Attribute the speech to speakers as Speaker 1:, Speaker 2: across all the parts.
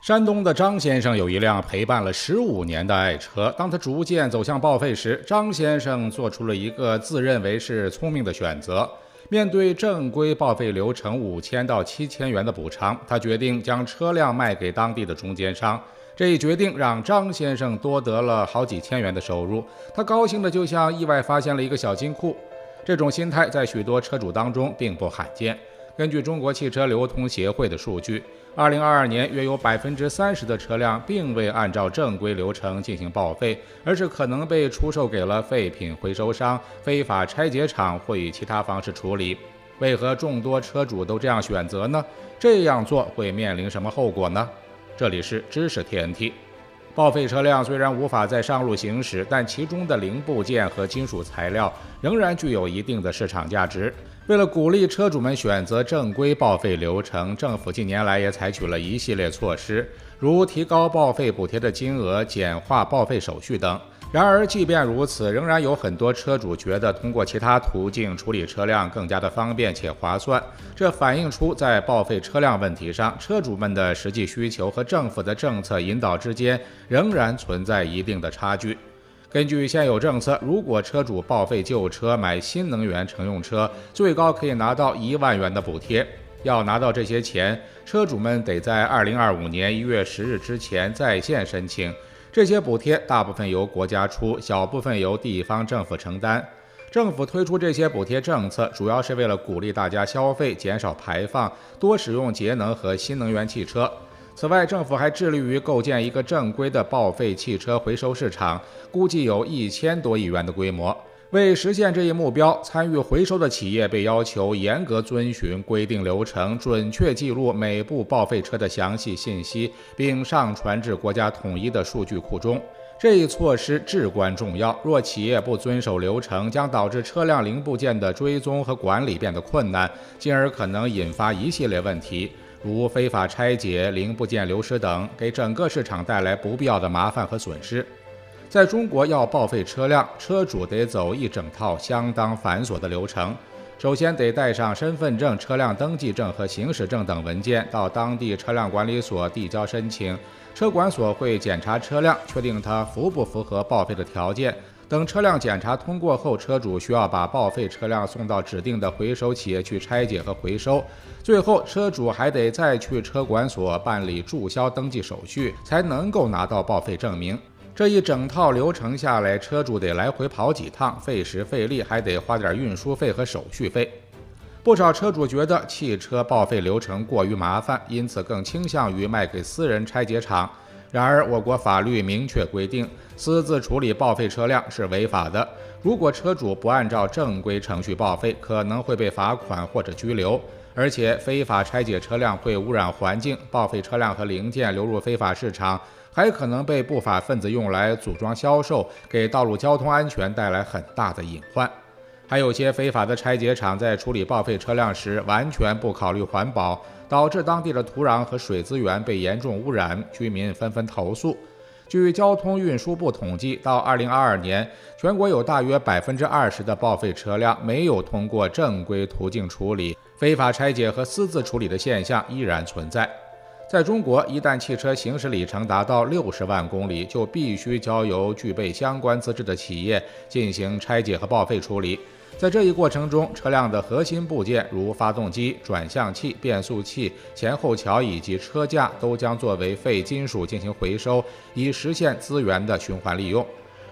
Speaker 1: 山东的张先生有一辆陪伴了15年的爱车，当他逐渐走向报废时，张先生做出了一个自认为是聪明的选择。面对正规报废流程5000到7000元的补偿，他决定将车辆卖给当地的中间商。这一决定让张先生多得了好几千元的收入，他高兴的就像意外发现了一个小金库。这种心态在许多车主当中并不罕见。根据中国汽车流通协会的数据，2022年约有30%的车辆并未按照正规流程进行报废，而是可能被出售给了废品回收商、非法拆解厂或以其他方式处理。为何众多车主都这样选择呢？这样做会面临什么后果呢？这里是知识 TNT。报废车辆虽然无法在上路行驶，但其中的零部件和金属材料仍然具有一定的市场价值。为了鼓励车主们选择正规报废流程，政府近年来也采取了一系列措施，如提高报废补贴的金额、简化报废手续等。然而，即便如此，仍然有很多车主觉得通过其他途径处理车辆更加的方便且划算。这反映出在报废车辆问题上，车主们的实际需求和政府的政策引导之间仍然存在一定的差距。根据现有政策，如果车主报废旧车买新能源乘用车，最高可以拿到1万元的补贴。要拿到这些钱，车主们得在2025年1月10日之前在线申请。这些补贴大部分由国家出，小部分由地方政府承担。政府推出这些补贴政策，主要是为了鼓励大家消费、减少排放、多使用节能和新能源汽车。此外，政府还致力于构建一个正规的报废汽车回收市场，估计有1000多亿元的规模。为实现这一目标，参与回收的企业被要求严格遵循规定流程，准确记录每部报废车的详细信息，并上传至国家统一的数据库中。这一措施至关重要，若企业不遵守流程，将导致车辆零部件的追踪和管理变得困难，进而可能引发一系列问题，如非法拆解、零部件流失等，给整个市场带来不必要的麻烦和损失。在中国，要报废车辆，车主得走一整套相当繁琐的流程。首先得带上身份证、车辆登记证和行驶证等文件，到当地车辆管理所递交申请。车管所会检查车辆，确定它符不符合报废的条件。等车辆检查通过后，车主需要把报废车辆送到指定的回收企业去拆解和回收。最后，车主还得再去车管所办理注销登记手续，才能够拿到报废证明。这一整套流程下来，车主得来回跑几趟，费时费力，还得花点运输费和手续费。不少车主觉得汽车报废流程过于麻烦，因此更倾向于卖给私人拆解厂。然而，我国法律明确规定，私自处理报废车辆是违法的。如果车主不按照正规程序报废，可能会被罚款或者拘留。而且，非法拆解车辆会污染环境，报废车辆和零件流入非法市场，还可能被不法分子用来组装销售，给道路交通安全带来很大的隐患。还有些非法的拆解厂在处理报废车辆时完全不考虑环保，导致当地的土壤和水资源被严重污染，居民纷纷投诉。据交通运输部统计，到2022年，全国有大约20%的报废车辆没有通过正规途径处理，非法拆解和私自处理的现象依然存在。在中国，一旦汽车行驶里程达到60万公里，就必须交由具备相关资质的企业进行拆解和报废处理。在这一过程中，车辆的核心部件如发动机、转向器、变速器、前后桥以及车架都将作为废金属进行回收，以实现资源的循环利用。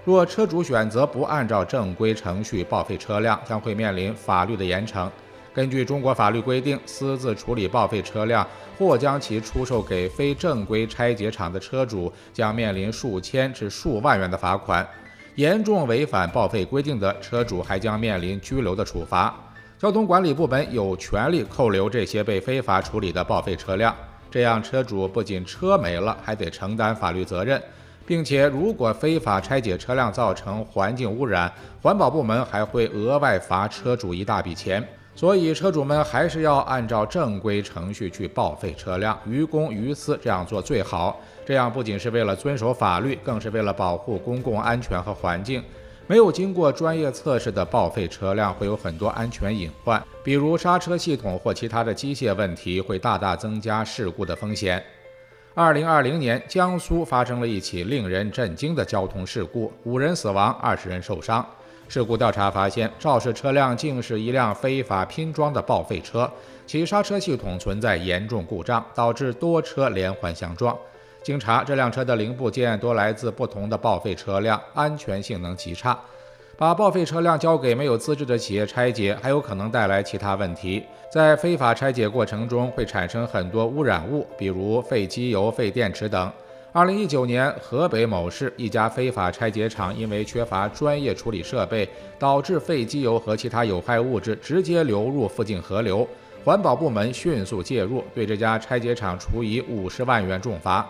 Speaker 1: 若车主选择不按照正规程序报废车辆，将会面临法律的严惩。根据中国法律规定，私自处理报废车辆或将其出售给非正规拆解厂的车主，将面临数千至数万元的罚款。严重违反报废规定的车主还将面临拘留的处罚。交通管理部门有权利扣留这些被非法处理的报废车辆，这样车主不仅车没了，还得承担法律责任，并且如果非法拆解车辆造成环境污染，环保部门还会额外罚车主一大笔钱。所以车主们还是要按照正规程序去报废车辆，于公于私，这样做最好。这样不仅是为了遵守法律，更是为了保护公共安全和环境。没有经过专业测试的报废车辆会有很多安全隐患，比如刹车系统或其他的机械问题，会大大增加事故的风险。2020年，江苏发生了一起令人震惊的交通事故，5人死亡，20人受伤。事故调查发现，肇事车辆竟是一辆非法拼装的报废车，其刹车系统存在严重故障，导致多车连环相撞。经查，这辆车的零部件多来自不同的报废车辆，安全性能极差。把报废车辆交给没有资质的企业拆解，还有可能带来其他问题。在非法拆解过程中，会产生很多污染物，比如废机油、废电池等。2019年，河北某市一家非法拆解厂因为缺乏专业处理设备，导致废机油和其他有害物质直接流入附近河流。环保部门迅速介入，对这家拆解厂处以50万元重罚。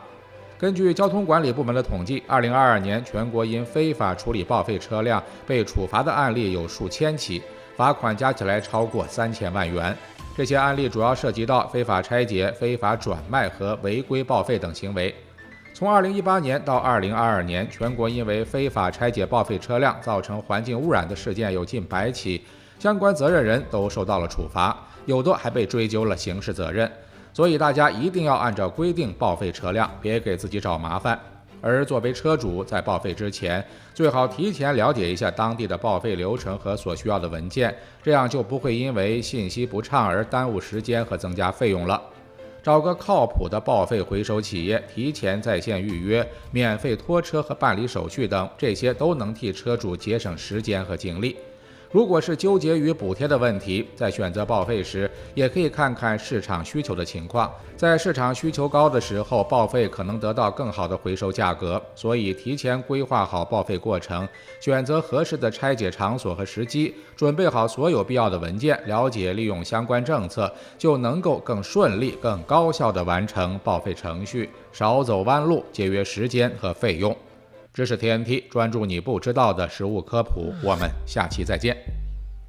Speaker 1: 根据交通管理部门的统计，2022年全国因非法处理报废车辆被处罚的案例有数千起，罚款加起来超过3000万元。这些案例主要涉及到非法拆解、非法转卖和违规报废等行为。从2018年到2022年，全国因为非法拆解报废车辆造成环境污染的事件有近100起，相关责任人都受到了处罚，有的还被追究了刑事责任。所以大家一定要按照规定报废车辆，别给自己找麻烦。而作为车主，在报废之前，最好提前了解一下当地的报废流程和所需要的文件，这样就不会因为信息不畅而耽误时间和增加费用了。找个靠谱的报废回收企业，提前在线预约、免费拖车和办理手续等，这些都能替车主节省时间和精力。如果是纠结于补贴的问题，在选择报废时，也可以看看市场需求的情况。在市场需求高的时候，报废可能得到更好的回收价格，所以提前规划好报废过程，选择合适的拆解场所和时机，准备好所有必要的文件，了解利用相关政策，就能够更顺利、更高效地完成报废程序，少走弯路，节约时间和费用。知识 TNT 专注你不知道的实物科普，我们下期再见。